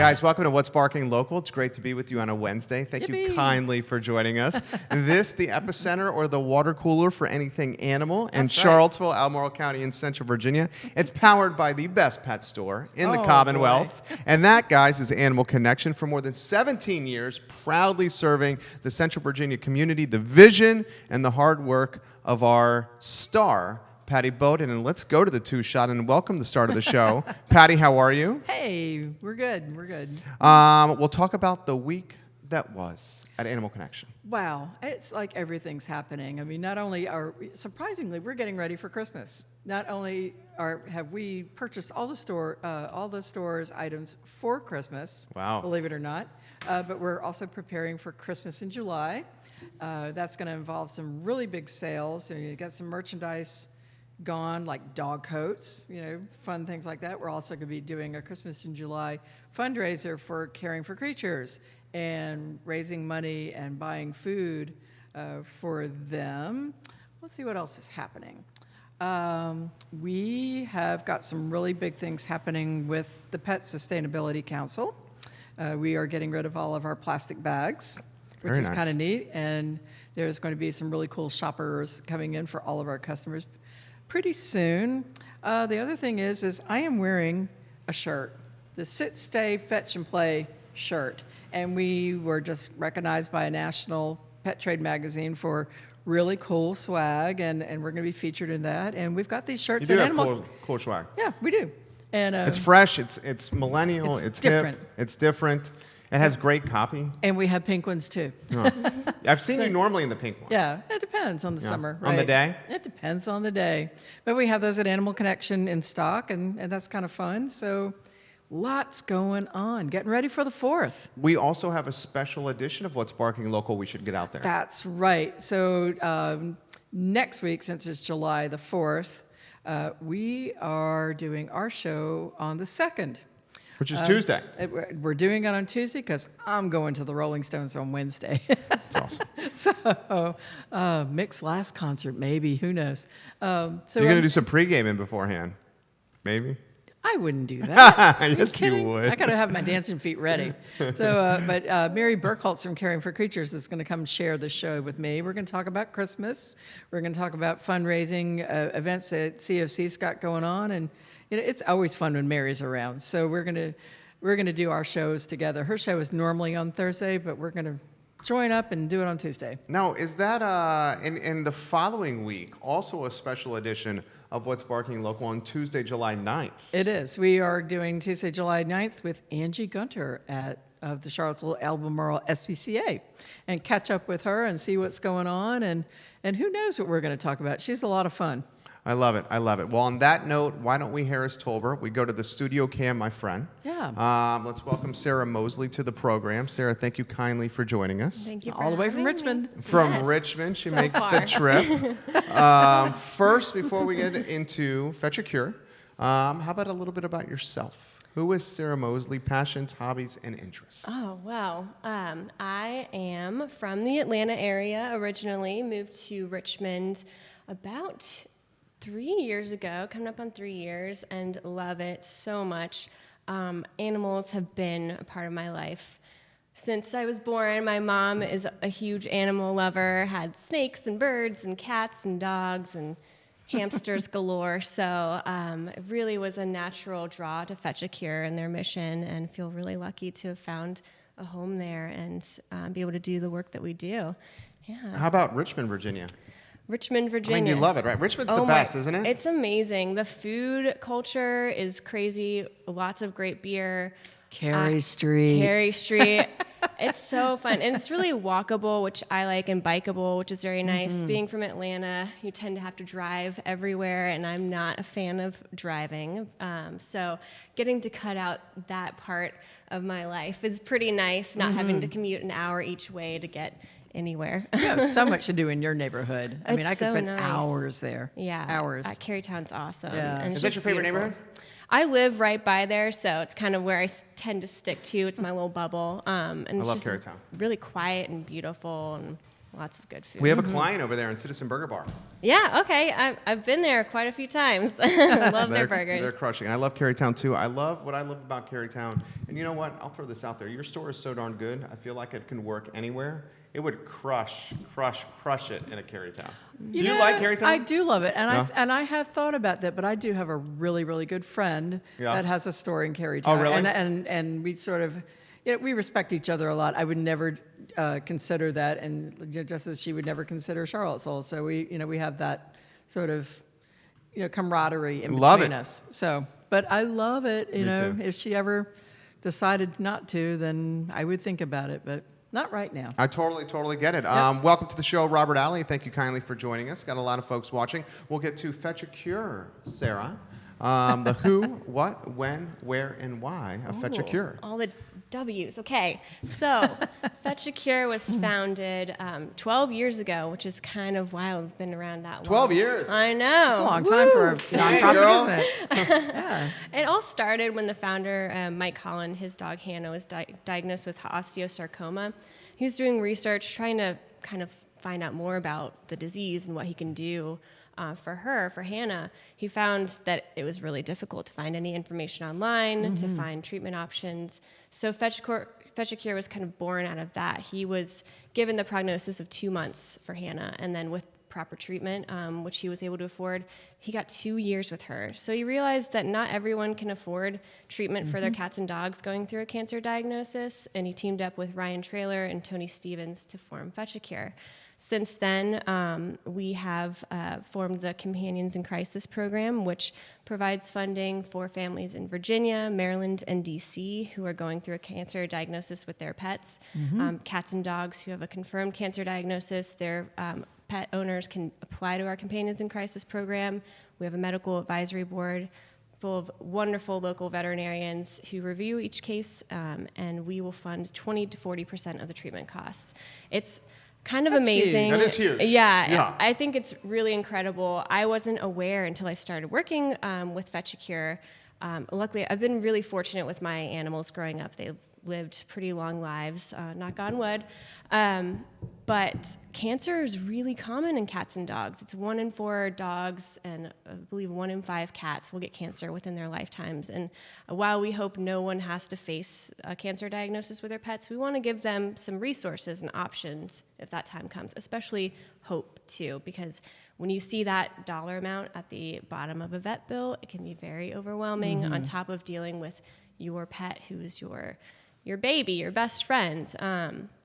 Guys, welcome to What's Barking Local. It's great to be with you on a Wednesday. Thank you kindly for joining us. This, the epicenter or the water cooler for anything animal in Charlottesville, Albemarle County in Central Virginia. It's powered by the best pet store in the Commonwealth. And that, guys, is Animal Connection. For more than 17 years, proudly serving the Central Virginia community, the vision and the hard work of our star, Patricia Boden. And let's go to the two-shot and welcome the start of the show. Pattie, how are you? Hey, we're good. We're good. We'll talk about the week that was at Animal Connection. Wow, it's like everything's happening. I mean, not only surprisingly, we're getting ready for Christmas. Not only have we purchased all the store's items for Christmas, wow, believe it or not, but we're also preparing for Christmas in July. That's going to involve some really big sales. So you got some merchandise gone, like dog coats, fun things like that. We're also going to be doing a Christmas in July fundraiser for Caring for Creatures and raising money and buying food for them. Let's see what else is happening. We have got some really big things happening with the Pet Sustainability Council. We are getting rid of all of our plastic bags, which is kind of neat, and there's going to be some really cool shoppers coming in for all of our customers pretty soon. The other thing is I am wearing a shirt, the Sit, Stay, Fetch, and Play shirt. And we were just recognized by a national pet trade magazine for really cool swag, and we're going to be featured in that. And we've got these shirts. You do have cool swag. Yeah, we do. And it's fresh, it's millennial, it's different. Hip, it's different. It has great copy. And we have pink ones, too. Oh. I've seen you normally in the pink one. Yeah, it depends on the summer. Right? On the day? It depends on the day. But we have those at Animal Connection in stock, and that's kind of fun. So lots going on. Getting ready for the 4th. We also have a special edition of What's Barking Local we should get out there. That's right. So next week, since it's July the 4th, we are doing our show on the 2nd. Which is Tuesday. We're doing it on Tuesday because I'm going to the Rolling Stones on Wednesday. That's awesome. So, Mick's last concert, maybe. Who knows? So you're going to do some pre-gaming beforehand? Maybe? I wouldn't do that. Yes, you would. I got to have my dancing feet ready. So, but Mary Burkholtz from Caring for Creatures is going to come share the show with me. We're going to talk about Christmas. We're going to talk about fundraising events that CFC's got going on, and it's always fun when Mary's around. So we're gonna do our shows together. Her show is normally on Thursday, but we're gonna join up and do it on Tuesday. Now, is that in the following week also a special edition of What's Barking Local on Tuesday, July 9th? It is. We are doing Tuesday, July 9th with Angie Gunter of the Charlottesville Albemarle SPCA, and catch up with her and see what's going on, and who knows what we're going to talk about. She's a lot of fun. I love it. I love it. Well, on that note, why don't we Harris Tolbert? We go to the studio cam, my friend. Yeah. Let's welcome Sarah Moseley to the program. Sarah, thank you kindly for joining us. Thank you for all the way from Richmond. From Richmond, she makes the trip. First, before we get into Fetch a Cure, how about a little bit about yourself? Who is Sarah Moseley? Passions, hobbies, and interests? Oh, wow. I am from the Atlanta area originally, moved to Richmond about 3 years ago, coming up on 3 years, and love it so much. Animals have been a part of my life since I was born. My mom is a huge animal lover, had snakes and birds and cats and dogs and hamsters galore. So it really was a natural draw to Fetch a Cure and their mission, and feel really lucky to have found a home there and be able to do the work that we do. Yeah. How about Richmond, Virginia? Richmond, Virginia. I mean, you love it, right? Richmond's the best, isn't it? It's amazing. The food culture is crazy. Lots of great beer. Carey Street. It's so fun. And it's really walkable, which I like, and bikeable, which is very nice. Mm-hmm. Being from Atlanta, you tend to have to drive everywhere, and I'm not a fan of driving. So getting to cut out that part of my life is pretty nice, not having to commute an hour each way to get anywhere. You have so much to do in your neighborhood. I mean, I could spend hours there. Yeah. Hours. Carytown's awesome. Yeah. And is that your favorite neighborhood? I live right by there, so it's kind of where I tend to stick to. It's my little bubble. And I it's love just Carytown. really quiet and beautiful, and Lots of good food. We have a client over there in Citizen Burger Bar. Yeah, okay. I've been there quite a few times. Love their burgers. They're crushing. I love Carytown, too. I love about Carytown. And you know what? I'll throw this out there. Your store is so darn good. I feel like it can work anywhere. It would crush it in a Carytown. Do you like Carytown? I do love it, and I have thought about that, but I do have a really, really good friend that has a store in Carytown. Oh, really? And we sort of, we respect each other a lot. I would never consider that, and just as she would never consider Charlottesville. So we have that sort of, camaraderie in between us. So, but I love it. Me too. If she ever decided not to, then I would think about it, but not right now. I totally get it. Welcome to the show, Robert Alley. Thank you kindly for joining us. Got a lot of folks watching. We'll get to Fetch a Cure, Sarah. The who, what, when, where, and why of Fetch a Cure. All the W's. Okay, so Fetch a Cure was founded 12 years ago, which is kind of wild. We've been around that long. 12 years. I know. That's a long time for a nonprofit, isn't it? Yeah. It all started when the founder, Mike Holland, his dog Hannah, was diagnosed with osteosarcoma. He was doing research, trying to kind of find out more about the disease and what he can do. For Hannah, he found that it was really difficult to find any information online, to find treatment options. So Fetch a Cure was kind of born out of that. He was given the prognosis of 2 months for Hannah, and then with proper treatment, which he was able to afford, he got 2 years with her. So he realized that not everyone can afford treatment for their cats and dogs going through a cancer diagnosis, and he teamed up with Ryan Traylor and Tony Stevens to form Fetch a Cure. Since then, we have formed the Companions in Crisis program, which provides funding for families in Virginia, Maryland, and D.C. who are going through a cancer diagnosis with their pets. Cats and dogs who have a confirmed cancer diagnosis, their pet owners can apply to our Companions in Crisis program. We have a medical advisory board full of wonderful local veterinarians who review each case, and we will fund 20 to 40% of the treatment costs. It's kind of amazing. Huge. That is huge. Yeah, I think it's really incredible. I wasn't aware until I started working with Fetch a Cure. Luckily, I've been really fortunate with my animals growing up. They lived pretty long lives, knock on wood. But cancer is really common in cats and dogs. It's 1 in 4 dogs and I believe 1 in 5 cats will get cancer within their lifetimes. And while we hope no one has to face a cancer diagnosis with their pets, we want to give them some resources and options if that time comes, especially hope too, because when you see that dollar amount at the bottom of a vet bill, it can be very overwhelming on top of dealing with your pet who's your baby, your best friend.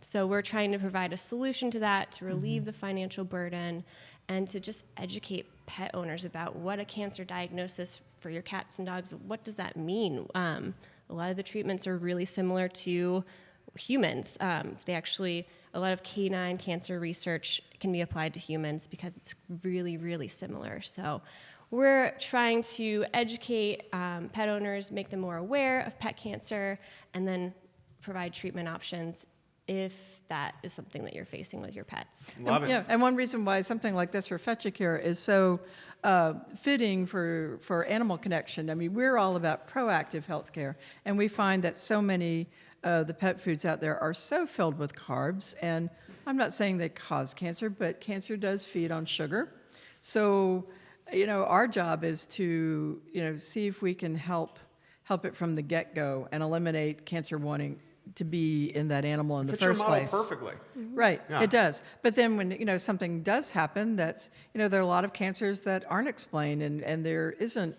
So we're trying to provide a solution to that, to relieve the financial burden, and to just educate pet owners about what a cancer diagnosis for your cats and dogs, what does that mean? A lot of the treatments are really similar to humans. A lot of canine cancer research can be applied to humans because it's really, really similar. So we're trying to educate pet owners, make them more aware of pet cancer, and then provide treatment options if that is something that you're facing with your pets. Love it. Yeah, and one reason why something like this for Fetch a Cure is so fitting for Animal Connection. I mean, we're all about proactive healthcare, and we find that so many the pet foods out there are so filled with carbs, and I'm not saying they cause cancer, but cancer does feed on sugar. So, our job is to, see if we can help it from the get-go and eliminate cancer wanting to be in that animal in the first place. Perfectly. Right, Yeah. It does. But then when, something does happen that's, there are a lot of cancers that aren't explained and there isn't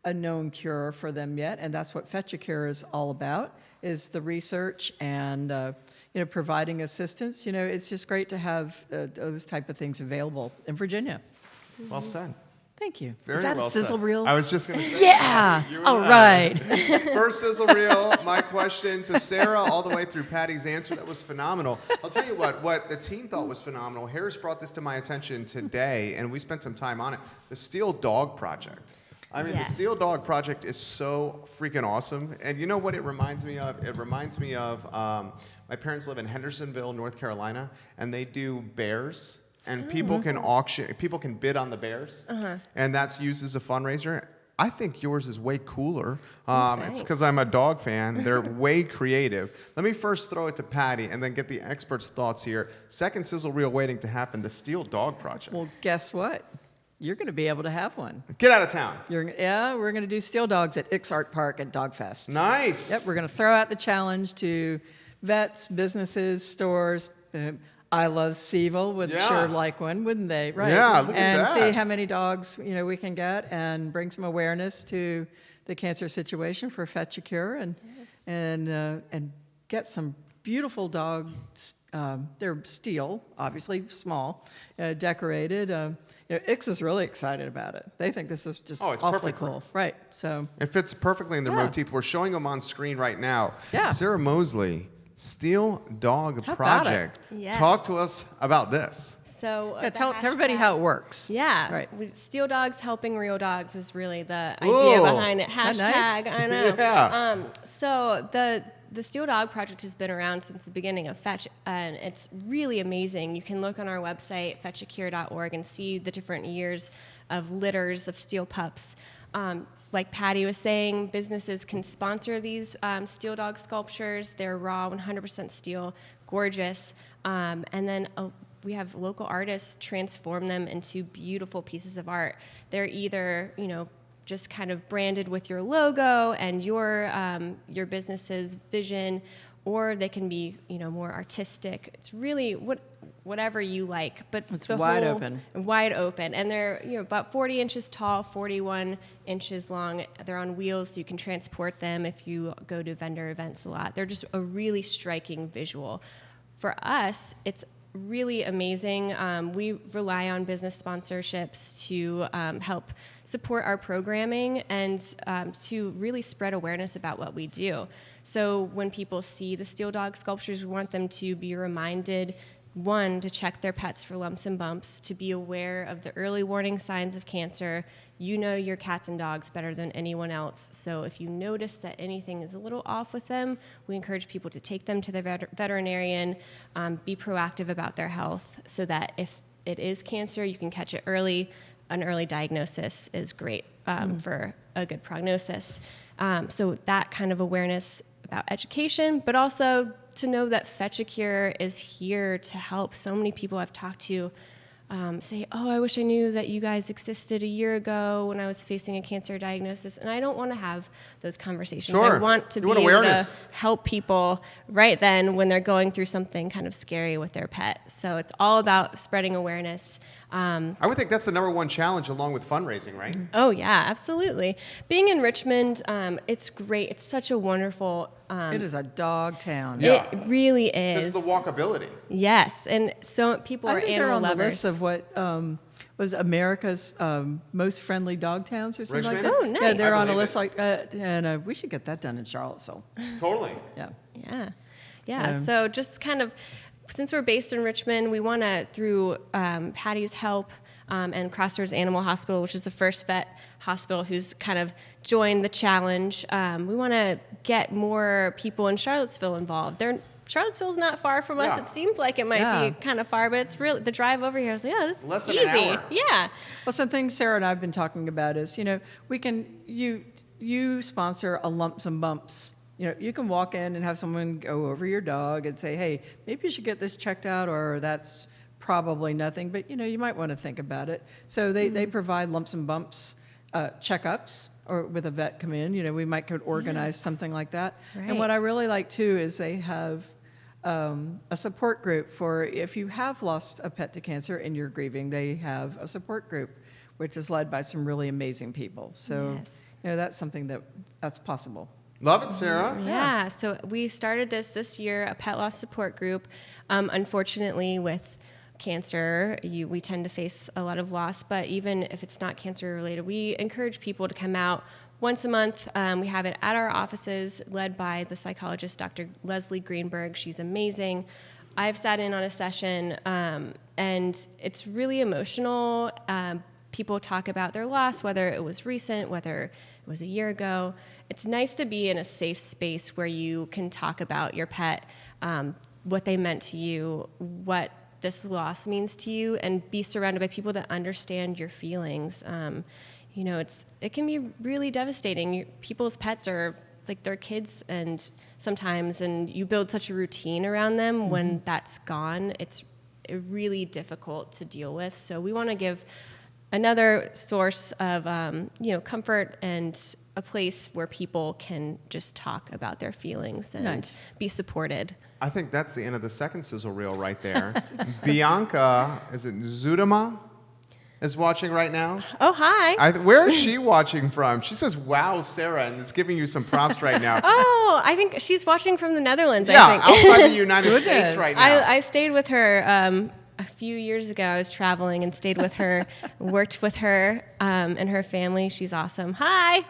a known cure for them yet. And that's what Fetch a Cure is all about, is the research and, providing assistance. It's just great to have those type of things available in Virginia. Well said. Thank you. Very Is that well a sizzle said. reel? I was just going to say. Yeah. All right. First sizzle reel, my question to Sarah, all the way through Pattie's answer. That was phenomenal. I'll tell you what the team thought was phenomenal. Harris brought this to my attention today, and we spent some time on it. The Steel Dog Project. I mean, Yes. The Steel Dog Project is so freaking awesome. And you know what it reminds me of? It reminds me of my parents live in Hendersonville, North Carolina, and they do bears. And people can bid on the bears, and that's used as a fundraiser. I think yours is way cooler. It's because I'm a dog fan. They're way creative. Let me first throw it to Pattie and then get the experts' thoughts here. Second sizzle reel waiting to happen, the Steel Dog Project. Well, guess what? You're going to be able to have one. Get out of town. We're going to do steel dogs at Ixart Park at Dog Fest. Nice. Yep, we're going to throw out the challenge to vets, businesses, stores. I Love CVille would sure like one, wouldn't they? Right. Yeah, look at that. And see how many dogs we can get and bring some awareness to the cancer situation for Fetch a Cure and get some beautiful dogs. They're steel, obviously small, decorated. Ix is really excited about it. They think this is just awfully cool. Right. So it fits perfectly in the motif. We're showing them on screen right now. Yeah. Sarah Moseley, Steel Dog How Project. about it? Yes. Talk to us about this. So tell everybody how it works. Yeah, Right. Steel Dogs Helping Real Dogs is really the idea behind it. Nice? I know. Yeah. So the Steel Dog Project has been around since the beginning of Fetch, and it's really amazing. You can look on our website, fetchacure.org, and see the different years of litters of steel pups. Like Pattie was saying, businesses can sponsor these steel dog sculptures. They're raw, 100% steel, gorgeous. And then we have local artists transform them into beautiful pieces of art. They're either, just kind of branded with your logo and your business's vision, or they can be, more artistic. It's really whatever you like, but it's wide open, and they're about 40 inches tall, 41 inches long. They're on wheels, so you can transport them if you go to vendor events a lot. They're just a really striking visual. For us, it's really amazing. We rely on business sponsorships to help support our programming and to really spread awareness about what we do. So when people see the steel dog sculptures, we want them to be reminded, one, to check their pets for lumps and bumps, to be aware of the early warning signs of cancer. You know your cats and dogs better than anyone else. So if you notice that anything is a little off with them, we encourage people to take them to their veterinarian, be proactive about their health so that if it is cancer, you can catch it early. An early diagnosis is great for a good prognosis. So that kind of awareness about education, but also to know that Fetch a Cure is here to help. So many people I've talked to say, I wish I knew that you guys existed a year ago when I was facing a cancer diagnosis. And I don't want to have those conversations. Sure. I want to be able to help people right then when they're going through something kind of scary with their pet. So it's all about spreading awareness. I would think that's the number one challenge along with fundraising, right? Oh, yeah, absolutely. Being in Richmond, it's great. It's such a wonderful... it is a dog town. Yeah. It really is. It's the walkability. Yes, and so people are animal lovers. They're on the list of what was America's most friendly dog towns or something Richmond? like that. Oh, nice. Yeah, they're on a list like that, and we should get that done in Charlottesville. Totally. Yeah. So just kind of... Since we're based in Richmond, we want to, through Pattie's help and Crossroads Animal Hospital, which is the first vet hospital who's kind of joined the challenge, we want to get more people in Charlottesville involved. Charlottesville's not far from us. It seems like it might be kind of far, but it's really the drive over here. I was like, this less is than easy. an hour. Yeah. Well, some things Sarah and I have been talking about is, you sponsor a lumps and bumps. You can walk in and have someone go over your dog and say, hey, maybe you should get this checked out, or that's probably nothing, but, you might want to think about it. So they provide lumps and bumps checkups, or with a vet come in. We could organize something like that. Right. And what I really like, too, is they have a support group for if you have lost a pet to cancer and you're grieving, they have a support group, which is led by some really amazing people. So, that's something that's possible. Love it, Sarah. Yeah, so we started this year, a pet loss support group. Unfortunately, with cancer, we tend to face a lot of loss, but even if it's not cancer related, we encourage people to come out once a month. We have it at our offices, led by the psychologist, Dr. Leslie Greenberg. She's amazing. I've sat in on a session, and it's really emotional. People talk about their loss, whether it was recent, whether it was a year ago. It's nice to be in a safe space where you can talk about your pet, what they meant to you, what this loss means to you, and be surrounded by people that understand your feelings. it can be really devastating. People's pets are like their kids, and sometimes, and you build such a routine around them. When that's gone, it's really difficult to deal with. So we want to give another source of, comfort and a place where people can just talk about their feelings and be supported. I think that's the end of the second sizzle reel right there. Bianca, is it Zudama, is watching right now? Oh, hi. Where is she watching from? She says, wow, Sarah, and is giving you some props right now. Oh, I think she's watching from the Netherlands, yeah, I think. outside the United States right now. I stayed with her a few years ago. I was traveling and stayed with her, worked with her and her family. She's awesome. Hi.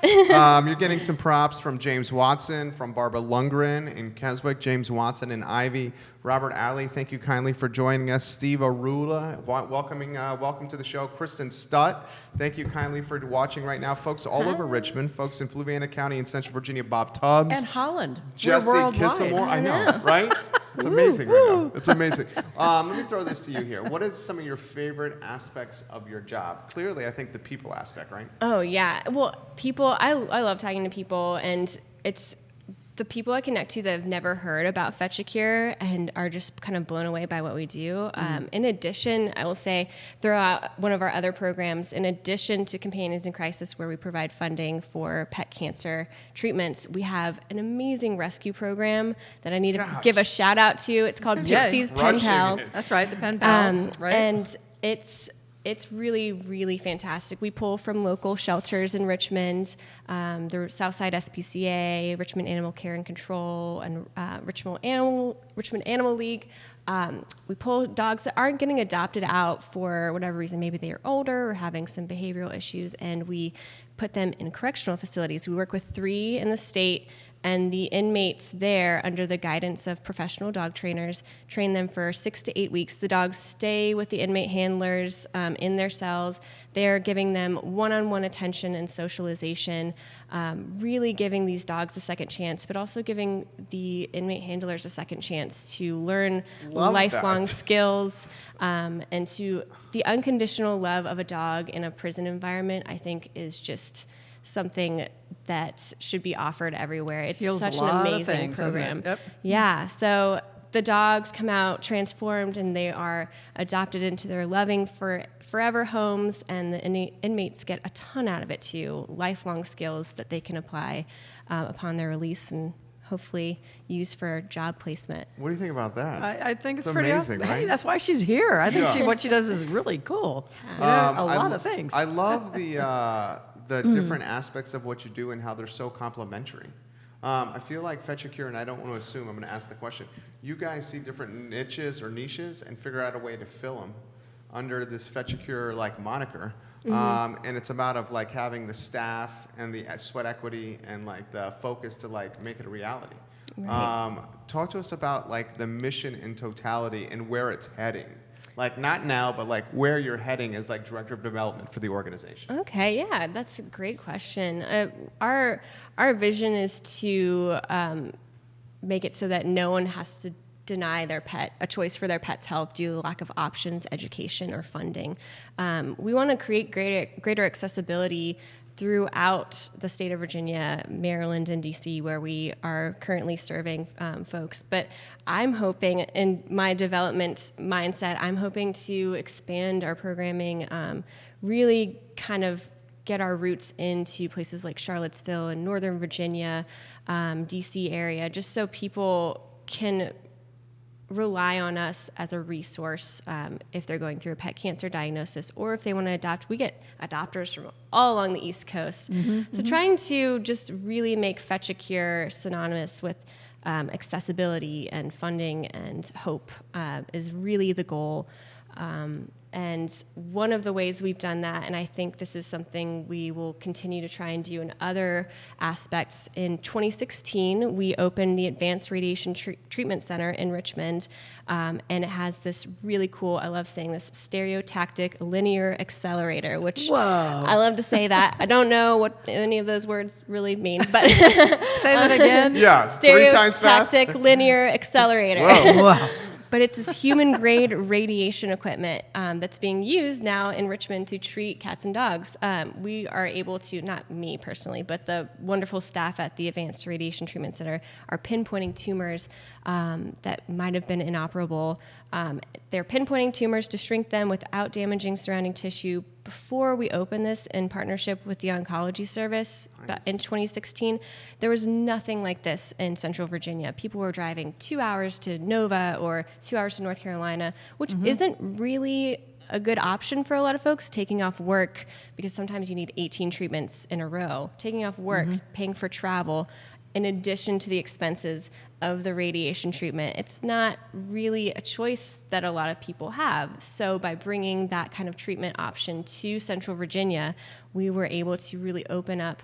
You're getting some props from James Watson, from Barbara Lundgren in Keswick, James Watson and Ivy. Robert Alley, thank you kindly for joining us. Steve Arula, welcome to the show. Kristen Stutt, thank you kindly for watching right now. Folks all over Richmond, folks in Fluvanna County and Central Virginia, Bob Tubbs. And Holland. Jesse Kissamore. I know, right? It's amazing right now. It's amazing. Let me throw this to you here. What is some of your favorite aspects of your job? Clearly, I think the people aspect, right? Oh, yeah. Well, people, I love talking to people, and it's the people I connect to that have never heard about Fetch a Cure and are just kind of blown away by what we do. In addition, I will say, throw out one of our other programs. In addition to Companions in Crisis, where we provide funding for pet cancer treatments, we have an amazing rescue program that I need to give a shout out to. It's called Gypsy's Pen Pals. That's right, the Pen Pals. Right. And it's really, really fantastic. We pull from local shelters in Richmond, the Southside SPCA, Richmond Animal Care and Control, and Richmond Animal League. We pull dogs that aren't getting adopted out for whatever reason. Maybe they are older or having some behavioral issues, and we put them in correctional facilities. We work with 3 in the state, and the inmates there, under the guidance of professional dog trainers, train them for 6 to 8 weeks. The dogs stay with the inmate handlers in their cells. They're giving them one-on-one attention and socialization, really giving these dogs a second chance, but also giving the inmate handlers a second chance to learn lifelong skills. And to the unconditional love of a dog in a prison environment, I think, is just something that should be offered everywhere. It's such an amazing program. Yep. Yeah. So the dogs come out transformed, and they are adopted into their loving forever homes, and the inmates get a ton out of it too. Lifelong skills that they can apply upon their release and hopefully use for job placement. What do you think about that? I think it's pretty amazing, awesome. right? Hey, that's why she's here. I think what she does is really cool. A lot of things. I love the different aspects of what you do and how they're so complementary. I feel like Fetch a Cure, and I don't want to assume, I'm going to ask the question. You guys see different niches and figure out a way to fill them under this Fetch a Cure like moniker. And it's about having the staff and the sweat equity and the focus to make it a reality. Right. Talk to us about the mission in totality and where it's heading. Not now, but where you're heading as director of development for the organization. Okay, yeah, that's a great question. Our vision is to make it so that no one has to deny their pet a choice for their pet's health due to the lack of options, education, or funding. We want to create greater accessibility throughout the state of Virginia, Maryland, and DC, where we are currently serving folks. But I'm hoping, in my development mindset, I'm hoping to expand our programming, really kind of get our roots into places like Charlottesville and Northern Virginia, DC area, just so people can rely on us as a resource if they're going through a pet cancer diagnosis, or if they want to adopt. We get adopters from all along the East Coast. So trying to just really make Fetch a Cure synonymous with accessibility and funding and hope is really the goal. And one of the ways we've done that, and I think this is something we will continue to try and do in other aspects, in 2016, we opened the Advanced Radiation Treatment Center in Richmond, and it has this really cool, I love saying this, stereotactic linear accelerator, which I love to say that. I don't know what any of those words really mean, but... Say that again? Yeah, 3 times fast. Stereotactic linear accelerator. Whoa. But it's this human-grade radiation equipment that's being used now in Richmond to treat cats and dogs. We are able to, not me personally, but the wonderful staff at the Advanced Radiation Treatment Center are pinpointing tumors that might have been inoperable. They're pinpointing tumors to shrink them without damaging surrounding tissue. Before we opened this in partnership with the Oncology Service in 2016, there was nothing like this in Central Virginia. People were driving 2 hours to Nova or 2 hours to North Carolina, which isn't really a good option for a lot of folks, taking off work, because sometimes you need 18 treatments in a row, taking off work, paying for travel, in addition to the expenses of the radiation treatment. It's not really a choice that a lot of people have. So by bringing that kind of treatment option to Central Virginia, we were able to really open up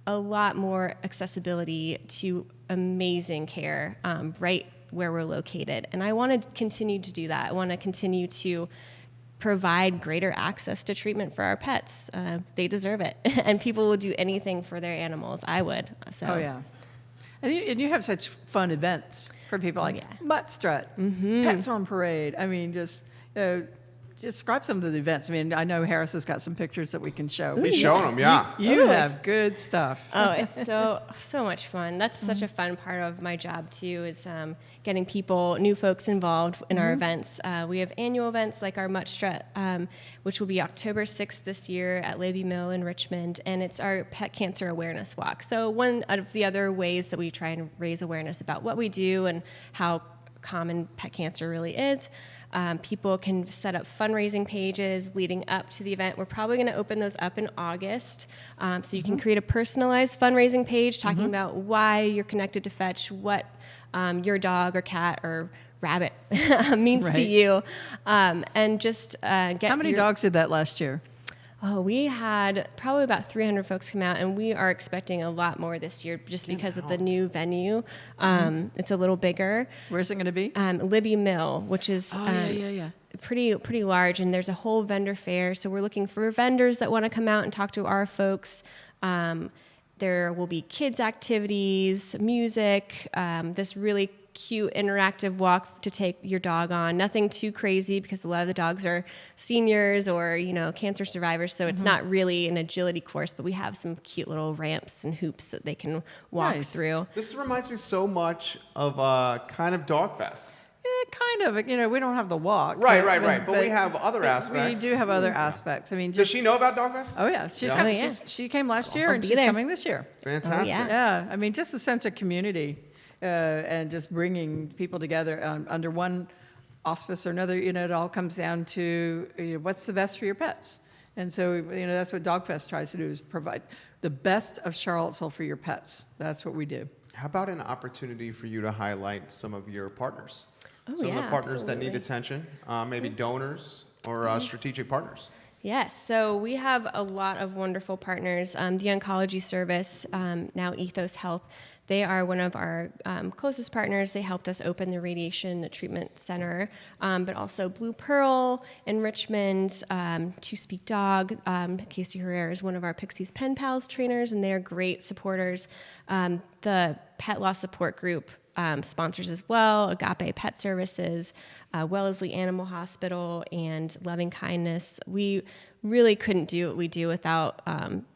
a lot more accessibility to amazing care right where we're located. And I want to continue to do that. I want to continue to provide greater access to treatment for our pets. They deserve it. And people will do anything for their animals. I would. So. Oh, yeah. And you have such fun events for people like Mutt Strut, Pets on Parade. I mean, just describe some of the events. I mean, I know Harris has got some pictures that we can show. He's showing them, yeah. You have good stuff. Oh, it's so much fun. That's such a fun part of my job too, is getting people, new folks involved in our events. We have annual events like our Mutt Strut, which will be October 6th this year at Libby Mill in Richmond, and it's our pet cancer awareness walk. So one of the other ways that we try and raise awareness about what we do and how common pet cancer really is. People can set up fundraising pages leading up to the event. We're probably going to open those up in August. So you can create a personalized fundraising page talking about why you're connected to Fetch, what your dog or cat or rabbit means to you. And just get How many dogs did that last year? Oh, we had probably about 300 folks come out, and we are expecting a lot more this year just because of the new venue. It's a little bigger. Where's it going to be? Libby Mill, which is pretty large, and there's a whole vendor fair. So we're looking for vendors that want to come out and talk to our folks. There will be kids activities, music, this really cute interactive walk to take your dog on. Nothing too crazy because a lot of the dogs are seniors or, cancer survivors. So it's not really an agility course, but we have some cute little ramps and hoops that they can walk through. This reminds me so much of kind of Dog Fest. Kind of. We don't have the walk. Right. But we have other aspects. We do have other aspects. I mean, does she know about Dog Fest? Oh, yeah. She came last year, and she's coming this year. Fantastic. Yeah. I mean, just a sense of community. And just bringing people together under one auspice or another, it all comes down to what's the best for your pets. And so, that's what Dogfest tries to do, is provide the best of Charlottesville for your pets. That's what we do. How about an opportunity for you to highlight some of your partners? Some of the partners that need attention, maybe donors or strategic partners. Yes, so we have a lot of wonderful partners. The Oncology Service, now Ethos Health, they are one of our closest partners. They helped us open the Radiation Treatment Center, but also Blue Pearl in Richmond, To Speak Dog. Casey Herrera is one of our Pixies Pen Pals trainers, and they are great supporters. The Pet Loss Support Group sponsors as well, Agape Pet Services, Wellesley Animal Hospital, and Loving Kindness. We really couldn't do what we do without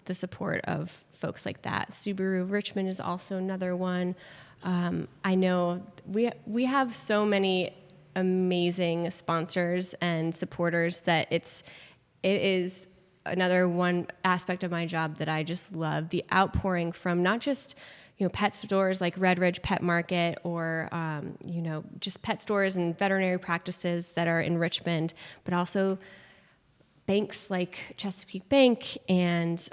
the support of folks like that. Subaru of Richmond is also another one. I know we have so many amazing sponsors and supporters that it is another one aspect of my job that I just love. The outpouring from not just pet stores like Red Ridge Pet Market or, just pet stores and veterinary practices that are in Richmond, but also banks like Chesapeake Bank and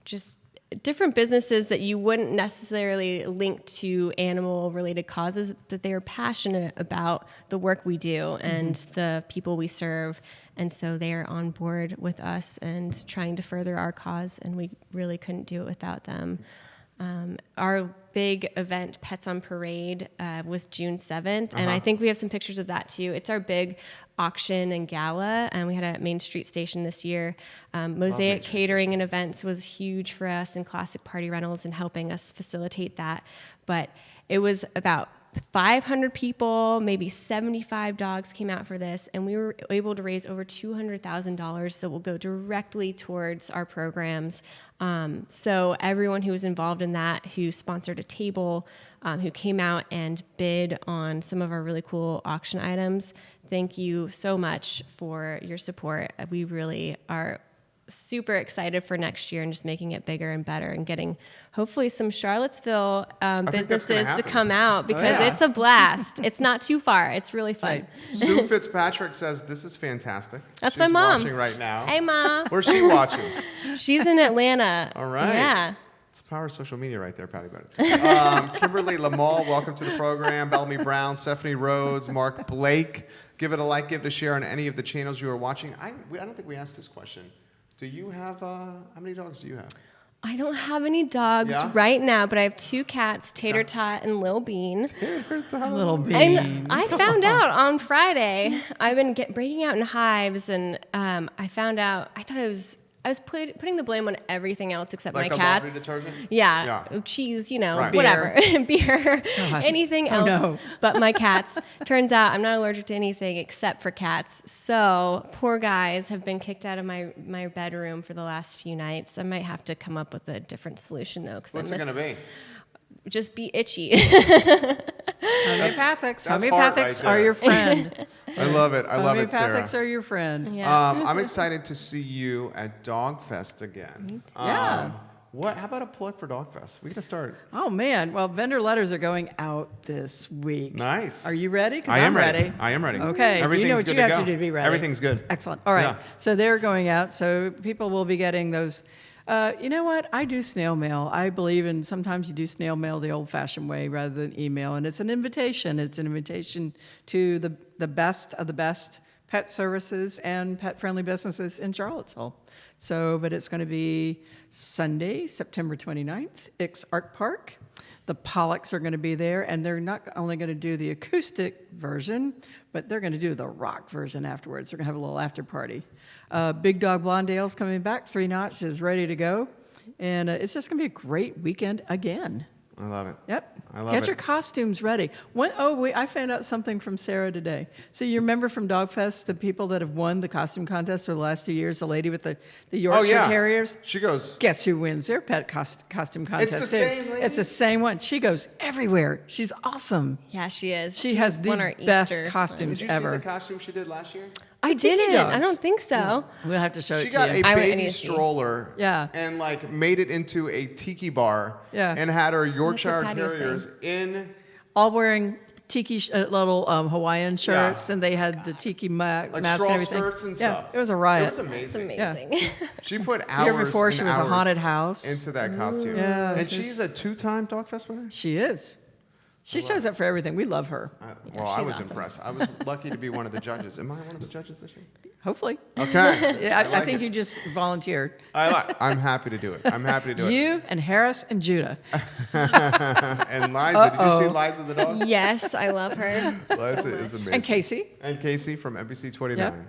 just different businesses that you wouldn't necessarily link to animal-related causes, that they are passionate about the work we do and the people we serve. And so they are on board with us and trying to further our cause, and we really couldn't do it without them. Our big event, Pets on Parade, was June 7th, and I think we have some pictures of that too. It's our big auction and gala, and we had it at Main Street Station this year. Mosaic Catering and Events was huge for us, and Classic Party Rentals, and helping us facilitate that. But it was about 500 people, maybe 75 dogs came out for this, and we were able to raise over $200,000 that will go directly towards our programs. So everyone who was involved in that, who sponsored a table, who came out and bid on some of our really cool auction items, thank you so much for your support. We really are super excited for next year and just making it bigger and better and getting hopefully some Charlottesville businesses to come out because it's a blast. It's not too far. It's really fun. Right. Sue Fitzpatrick says, this is fantastic. That's She's my mom. Watching right now. Hey, Ma. Where's she watching? She's in Atlanta. All right. Yeah. It's the power of social media right there, Pattie Boden. Kimberly Lamal, welcome to the program. Bellamy Brown, Stephanie Rhodes, Mark Blake. Give it a like, give it a share on any of the channels you are watching. I don't think we asked this question. Do you have, how many dogs do you have? I don't have any dogs right now, but I have 2 cats, Tater Tot and Lil Bean. Little Bean. And I found out on Friday, I've been breaking out in hives, and I found out, I was putting the blame on everything else except like my cats. Laundry detergent? Yeah, cheese, Right. whatever, beer, anything else no. but my cats. Turns out I'm not allergic to anything except for cats. So poor guys have been kicked out of my bedroom for the last few nights. I might have to come up with a different solution though. What's it going to be? Just be itchy. Homeopathics are your friend. I love it. I love it, Sarah. Homeopathics are your friend. Yeah. I'm excited to see you at Dogfest again. Yeah. How about a plug for Dogfest? We got to start. Oh, man. Well, vendor letters are going out this week. Nice. Are you ready? 'Cause I am I'm ready. I am ready. Okay. Everything's you know what good you to have go. to do to be ready. Everything's good. Excellent. All right. Yeah. So they're going out. So people will be getting those. You know what? I do snail mail. I believe in sometimes you do snail mail the old-fashioned way rather than email. And it's an invitation. It's an invitation to the best of the best pet services and pet-friendly businesses in Charlottesville. So, but it's going to be Sunday, September 29th, Ix Art Park. The Pollocks are going to be there, and they're not only going to do the acoustic version, but they're going to do the rock version afterwards. They're going to have a little after party. Big Dog Blondale's coming back. 3 Notch is ready to go. And it's just going to be a great weekend again. I love it. Yep. I love Get it. your costumes ready. I found out something from Sarah today. So you remember from Dogfest, the people that have won the costume contest for the last 2 years, the lady with the Yorkshire Terriers? She goes. Guess who wins their pet costume contest? It's the same lady? It's the same one. She goes everywhere. She's awesome. Yeah, she is. She has the won our best Easter costumes Did you ever. see the costume she did last year? I didn't. dogs. I don't think so. We'll have to show She it got to a you. I baby need to see. stroller Yeah. and made it into a tiki bar Yeah. and had her Yorkshire Pattie was Terriers in. All wearing tiki little Hawaiian shirts, and they had the tiki mask and straw everything. skirts and yeah, stuff. it was a riot. It was It's amazing. amazing. She put The hours year before, and she was a hours haunted house. into that costume. Yeah, and she's- she's a 2-time Dogfest winner? She is. She shows up for everything. We love her. I she's was awesome. impressed. I was lucky to be one of the judges. Am I one of the judges this year? Hopefully. Okay. Yeah, I like think it. you just volunteered. I'm happy to do it. I'm happy to do it. You and Harris and Judah. And Liza, did you see Liza the dog? Yes, I love her. Liza is amazing. And Casey. And Casey from NBC 29.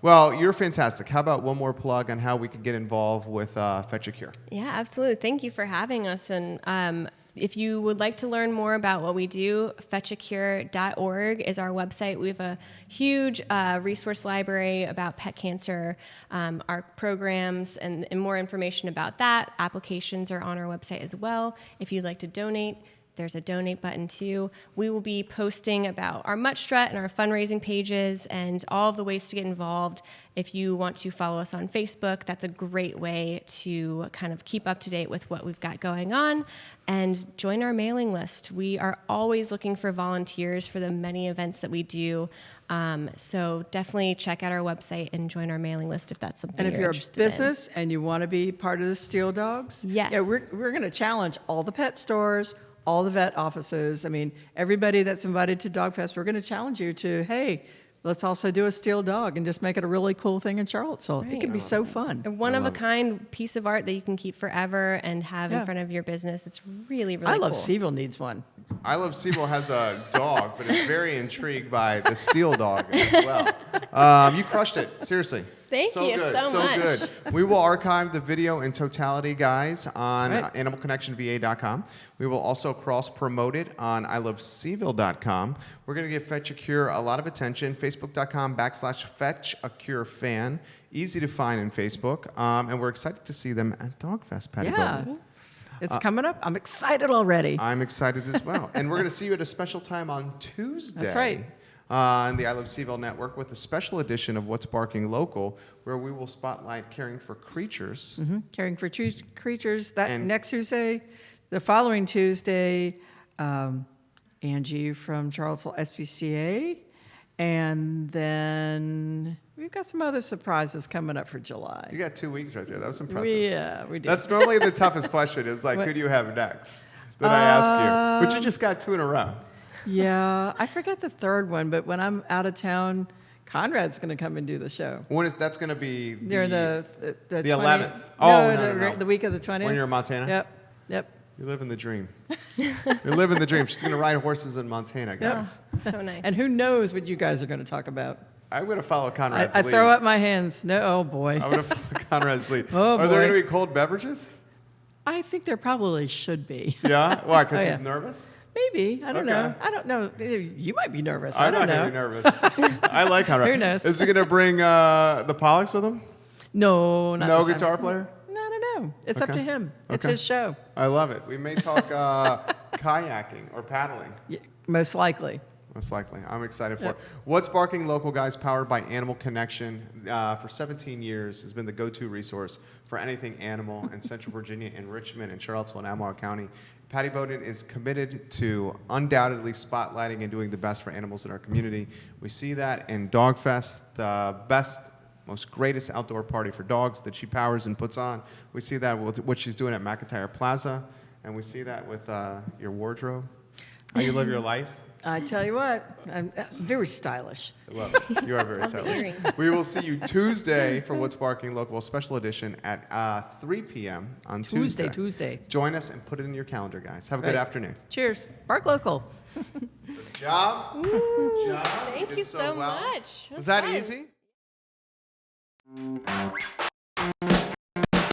Well, you're fantastic. How about one more plug on how we can get involved with Fetch a Cure? Yeah, absolutely. Thank you for having us. And if you would like to learn more about what we do, fetchacure.org is our website. We have a huge resource library about pet cancer, our programs, and more information about that. Applications are on our website as well. If you'd like to donate, there's a donate button too. We will be posting about our Mutt Strut and our fundraising pages and all of the ways to get involved. If you want to follow us on Facebook, that's a great way to kind of keep up to date with what we've got going on and join our mailing list. We are always looking for volunteers for the many events that we do. So definitely check out our website and join our mailing list if that's something And if you're you're a interested in. business and you want to be part of the Steel Dogs, Yes. yeah, we're going to challenge all the pet stores, all the vet offices. I mean, everybody that's invited to Dogfest, we're going to challenge you to, hey, let's also do a steel dog and just make it a really cool thing in Charlottesville. It can be so fun. A one-of-a-kind piece of art that you can keep forever and have in front of your business. It's really, really I cool. love CVille needs one. I Love CVille has a dog, but is very intrigued by the steel dog as well. You crushed it. Seriously. Thank you so much. Good. We will archive the video in totality, guys, on animalconnectionva.com. We will also cross-promote it on ilovecville.com. We're going to give Fetch a Cure a lot of attention. Facebook.com/FetchACureFan. Easy to find in Facebook. And we're excited to see them at Dogfest, Pattie Boden. It's coming up. I'm excited already. I'm excited as well. And we're going to see you at a special time on Tuesday. That's right. On the I Love CVille Network with a special edition of What's Barking Local, where we will spotlight caring for creatures. Mm-hmm. Caring for creatures. That next Tuesday, the following Tuesday, Angie from Charlottesville SPCA, and then we've got some other surprises coming up for July. You got 2 weeks right there. That was impressive. Yeah, we did. That's normally the toughest question. Is like, who do you have next? That I ask you. But you just got 2 in a row. Yeah, I forget the third one, but when I'm out of town, Conrad's going to come and do the show. When is that's going to be? Near the 11th. No, the week of the 20th. When you're in Montana. Yep. You're living the dream. You're living the dream. She's going to ride horses in Montana, guys. Oh, so nice. And who knows what you guys are going to talk about? I'm going to follow Conrad's lead. I throw up my hands. No, oh boy. I'm going to follow Conrad's lead. Oh, Are there going to be cold beverages? I think there probably should be. Yeah? Why? Because he's nervous? Maybe. I don't know. I don't know. You might be nervous. I don't I'm know. not going to be nervous. I like Conrad. Who knows? Is he going to bring the Pollocks with him? No, not No this guitar time. player? No. It's up to him. It's his show. I love it. We may talk kayaking or paddling. Yeah, most likely. Most likely. I'm excited for it. What's Barking Local, guys, powered by Animal Connection. For 17 years has been the go-to resource for anything animal in Central Virginia, in Richmond, and Charlottesville, and Albemarle County. Pattie Boden is committed to undoubtedly spotlighting and doing the best for animals in our community. We see that in Dogfest, the best, most greatest outdoor party for dogs that she powers and puts on. We see that with what she's doing at McIntyre Plaza, and we see that with your wardrobe, how you live your life. I tell you what, I'm very stylish. I love it. You are very stylish. We will see you Tuesday for What's Barking Local special edition at 3 p.m. on Tuesday. Join us and put it in your calendar, guys. Have a good afternoon. Cheers. Bark Local. Good job. Good job. Thank you so much. Was that fun. easy?